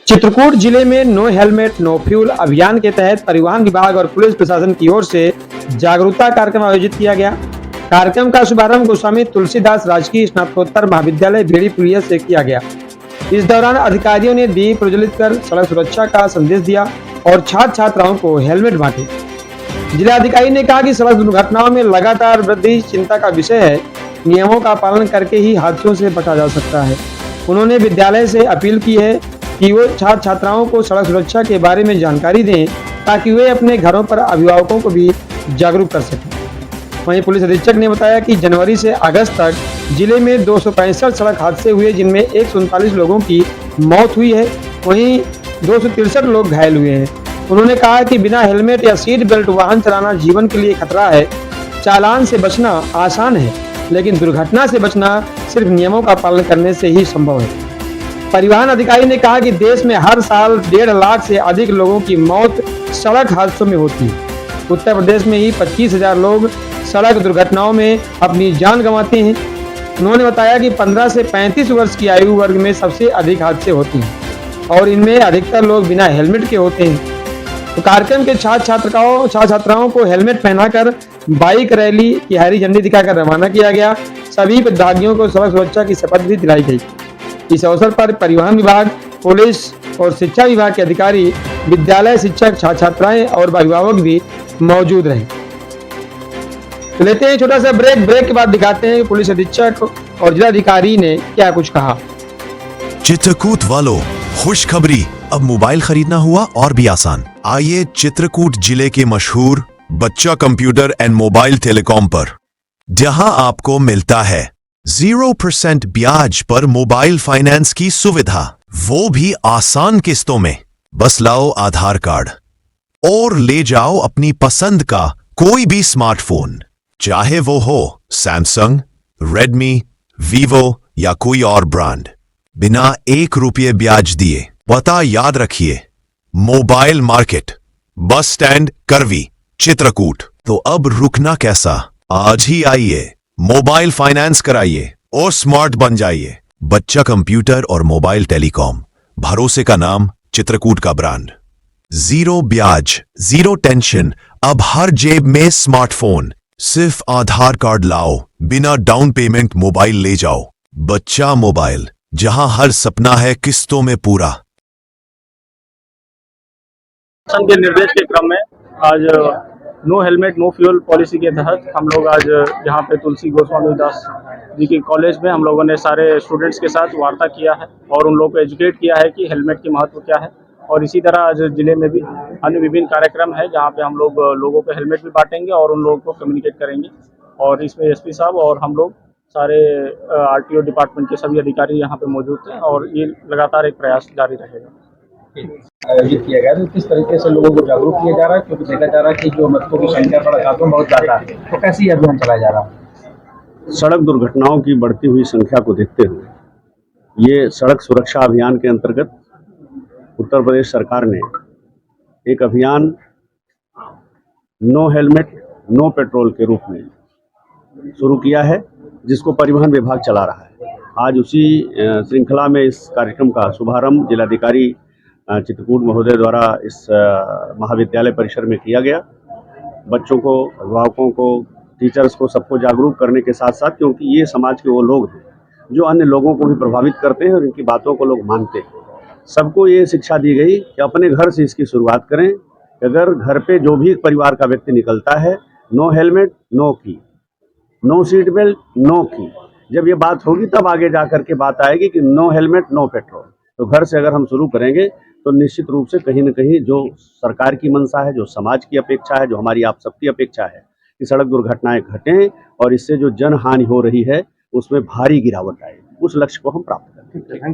चित्रकूट जिले में no helmet no fuel अभियान के तहत परिवहन विभाग और पुलिस प्रशासन की ओर से जागरूकता कार्यक्रम आयोजित किया गया। कार्यक्रम का शुभारंभ गोस्वामी तुलसीदास राजकीय स्नातकोत्तर महाविद्यालय भेड़ी पुलिया से किया गया। इस दौरान अधिकारियों ने दीप प्रज्वलित कर सड़क सुरक्षा का संदेश दिया और छात्र छात्राओं को हेलमेट बांटे। जिलाधिकारी ने कहा कि सड़क दुर्घटनाओं में लगातार वृद्धि चिंता का विषय है। नियमों का पालन करके ही हादसों से बचा जा सकता है। उन्होंने विद्यालय से अपील की है कि वो छात्र छात्राओं को सड़क सुरक्षा के बारे में जानकारी दें ताकि वे अपने घरों पर अभिभावकों को भी जागरूक कर सकें। वहीं पुलिस अधीक्षक ने बताया कि जनवरी से अगस्त तक जिले में 265 सड़क हादसे हुए, जिनमें 139 लोगों की मौत हुई है, वहीं 263 लोग घायल हुए हैं। उन्होंने कहा कि बिना हेलमेट या सीट बेल्ट वाहन चलाना जीवन के लिए खतरा है। चालान से बचना आसान है, लेकिन दुर्घटना से बचना सिर्फ नियमों का पालन करने से ही संभव है। परिवहन अधिकारी ने कहा कि देश में हर साल 1.5 लाख से अधिक लोगों की मौत सड़क हादसों में होती है। उत्तर प्रदेश में ही 25,000 लोग सड़क दुर्घटनाओं में अपनी जान गंवाते हैं। उन्होंने बताया कि 15 से 35 वर्ष की आयु वर्ग में सबसे अधिक हादसे होते हैं और इनमें अधिकतर लोग बिना हेलमेट के होते हैं। तो कार्यक्रम के छात्र छात्राओं को हेलमेट पहनाकर बाइक रैली की हरी झंडी दिखाकर रवाना किया गया। सभी प्रतिभागियों को सड़क सुरक्षा की शपथ भी दिलाई गई। इस अवसर पर परिवहन विभाग, पुलिस और शिक्षा विभाग के अधिकारी, विद्यालय शिक्षक, छात्र छात्राएं और अभिभावक भी मौजूद रहे। तो लेते हैं छोटा सा ब्रेक के बाद दिखाते हैं पुलिस अधीक्षक और जिलाधिकारी ने क्या कुछ कहा। चित्रकूट वालों, खुशखबरी, अब मोबाइल खरीदना हुआ और भी आसान। आइए चित्रकूट जिले के मशहूर बच्चा कंप्यूटर एंड मोबाइल टेलीकॉम पर, जहां आपको मिलता है 0% ब्याज पर मोबाइल फाइनेंस की सुविधा, वो भी आसान किस्तों में। बस लाओ आधार कार्ड और ले जाओ अपनी पसंद का कोई भी स्मार्टफोन, चाहे वो हो सैमसंग, रेडमी, वीवो या कोई और ब्रांड, बिना 1 रुपये ब्याज दिए। पता याद रखिए, मोबाइल मार्केट, बस स्टैंड, करवी, चित्रकूट। तो अब रुकना कैसा, आज ही आइए, मोबाइल फाइनेंस कराइए और स्मार्ट बन जाइए। बच्चा कंप्यूटर और मोबाइल टेलीकॉम, भरोसे का नाम, चित्रकूट का ब्रांड। 0 ब्याज, 0 टेंशन, अब हर जेब में स्मार्टफोन। सिर्फ आधार कार्ड लाओ, बिना डाउन पेमेंट मोबाइल ले जाओ। बच्चा मोबाइल, जहां हर सपना है किस्तों में पूरा। के निर्देश के क्रम में आज no helmet no fuel policy के तहत हम लोग आज यहाँ पे तुलसी गोस्वामी दास जी के कॉलेज में हम लोगों ने सारे स्टूडेंट्स के साथ वार्ता किया है और उन लोगों को एजुकेट किया है कि हेलमेट की महत्व क्या है। और इसी तरह आज जिले में भी अन्य विभिन्न कार्यक्रम है जहाँ पे हम लोग लोगों को हेलमेट भी बांटेंगे और उन लोगों को कम्युनिकेट करेंगे। और इसमें एसपी साहब और हम लोग सारे आरटीओ डिपार्टमेंट के सभी अधिकारी यहाँ पे मौजूद थे और ये लगातार एक प्रयास जारी रहेगा। आयोजित किया गया, तो किस तरीके से लोगों को जागरूक किया जा रहा है, क्योंकि देखा जा रहा है कि जो मृतकों की संख्या सड़क हादसों में बहुत ज्यादा है, तो कैसे ये अभियान चलाया जा रहा है? सड़क दुर्घटनाओं की बढ़ती हुई संख्या को देखते हुए ये सड़क सुरक्षा अभियान के अंतर्गत उत्तर प्रदेश सरकार ने एक अभियान नो हेलमेट नो पेट्रोल के रूप में शुरू किया है, जिसको परिवहन विभाग चला रहा है। आज उसी श्रृंखला में इस कार्यक्रम का शुभारंभ जिलाधिकारी चित्रकूट महोदय द्वारा इस महाविद्यालय परिसर में किया गया। बच्चों को, अभिभावकों को, टीचर्स को, सबको जागरूक करने के साथ साथ, क्योंकि ये समाज के वो लोग हैं जो अन्य लोगों को भी प्रभावित करते हैं और इनकी बातों को लोग मानते हैं। सबको ये शिक्षा दी गई कि अपने घर से इसकी शुरुआत करें। अगर घर पे जो भी परिवार का व्यक्ति निकलता है, नो हेलमेट नो की, नो सीट बेल्ट नो की, जब ये बात होगी तब आगे जा कर के बात आएगी कि नो हेलमेट नो पेट्रोल। तो घर से अगर हम शुरू करेंगे तो निश्चित रूप से कहीं न कहीं जो सरकार की मंशा है, जो समाज की अपेक्षा है, जो हमारी आप सबकी अपेक्षा है कि सड़क दुर्घटनाएं घटें और इससे जो जन हानि हो रही है उसमें भारी गिरावट आए, उस लक्ष्य को हम प्राप्त करें।